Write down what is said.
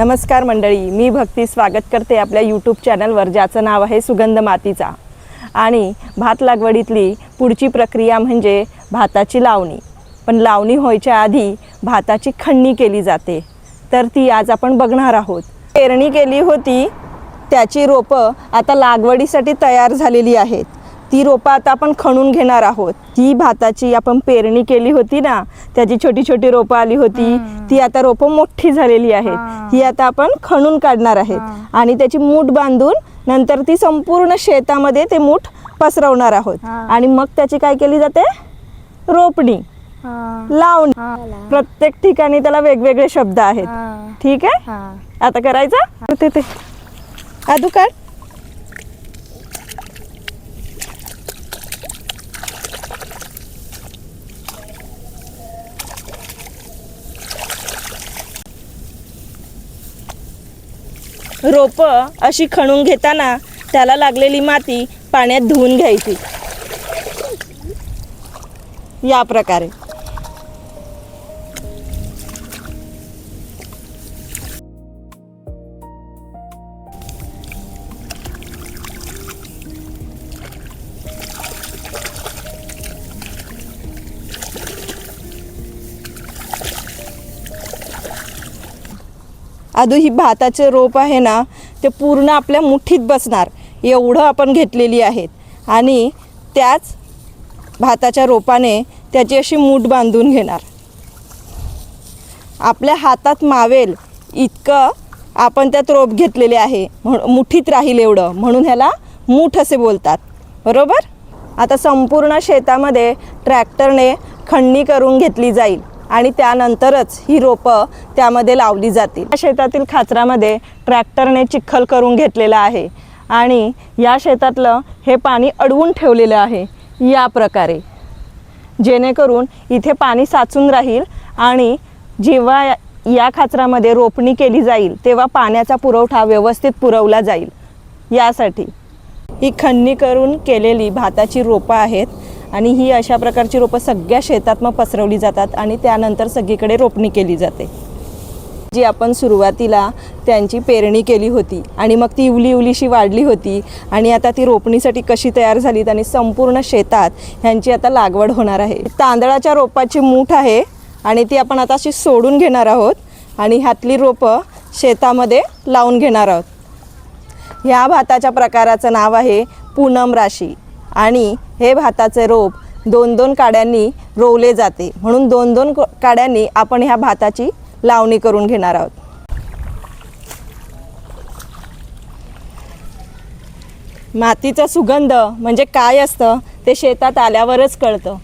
नमस्कार मंडळी, मी भक्ती स्वागत करते आपल्या यूट्यूब चॅनलवर, ज्याचं नाव आहे सुगंध मातीचा। आणि भात लागवडीतली पुढची प्रक्रिया म्हणजे भाताची लावणी। पण लावणी व्हायच्या आधी भाताची खणणी केली जाते, तर ती आज आपण बघणार आहोत। पेरणी केली होती, त्याची रोपं आता लागवडीसाठी तयार झालेली आहेत। ती रोपं आता आपण खणून घेणार आहोत। ती भाताची आपण पेरणी केली होती ना, त्याची छोटी छोटी रोपं आली होती, ती आता रोपं मोठी झालेली आहेत। ही आता आपण खणून काढणार आहेत आणि त्याची मूठ बांधून नंतर ती संपूर्ण शेतामध्ये ते मूठ पसरवणार आहोत। आणि मग त्याची काय केली जाते? रोपणी, लावणी। प्रत्येक ठिकाणी त्याला वेगवेगळे शब्द आहेत, ठीक आहे? आता करायचं ते आदू काढ। रोपं अशी खणून घेताना त्याला लागलेली माती पाण्यात धुवून घ्यायची, या प्रकारे। आदू, ही भाताचे रोप आहे ना, ते पूर्ण आपल्या मुठीत बसणार एवढं आपण घेतलेली आहेत। आणि त्याच भाताच्या रोपाने त्याची अशी मूठ बांधून घेणार। आपल्या हातात मावेल इतकं आपण त्यात रोप घेतलेले आहे, मुठीत राहील एवढं, म्हणून ह्याला मूठ असे बोलतात, बरोबर? आता संपूर्ण शेतामध्ये ट्रॅक्टरने खणणी करून घेतली जाईल आणि त्यानंतरच ही रोपं त्यामध्ये लावली जातील। शेतातील खाचरामध्ये ट्रॅक्टरने चिखल करून घेतलेला आहे आणि या शेतातलं हे पाणी अडवून ठेवलेलं आहे या प्रकारे, जेणेकरून इथे पाणी साचून राहील आणि जेव्हा या खाचरामध्ये रोपणी केली जाईल तेव्हा पाण्याचा पुरवठा व्यवस्थित पुरवला जाईल, यासाठी ही खणणी करून केलेली भाताची रोपं आहेत। आणि ही अशा प्रकारची रोपं सगळ्या शेतात मग पसरवली जातात आणि त्यानंतर सगळीकडे रोपणी केली जाते। जी आपण सुरुवातीला त्यांची पेरणी केली होती आणि मग ती इवलीशी वाढली होती आणि आता ती रोपणीसाठी कशी तयार झालीत आणि संपूर्ण शेतात ह्यांची आता लागवड होणार आहे। तांदळाच्या रोपाची मूठ आहे आणि ती आपण आता अशी सोडून घेणार आहोत आणि ह्यातली रोपं शेतामध्ये लावून घेणार आहोत। ह्या भाताच्या प्रकाराचं नाव आहे पूनम राशी आणि हे भाताचे रोप 2-2 काड्यांनी रोवले जाते, म्हणून 2-2 काड्यांनी आपण ह्या भाताची लावणी करून घेणार आहोत। मातीचा सुगंध म्हणजे काय असतं ते शेतात आल्यावरच कळतं।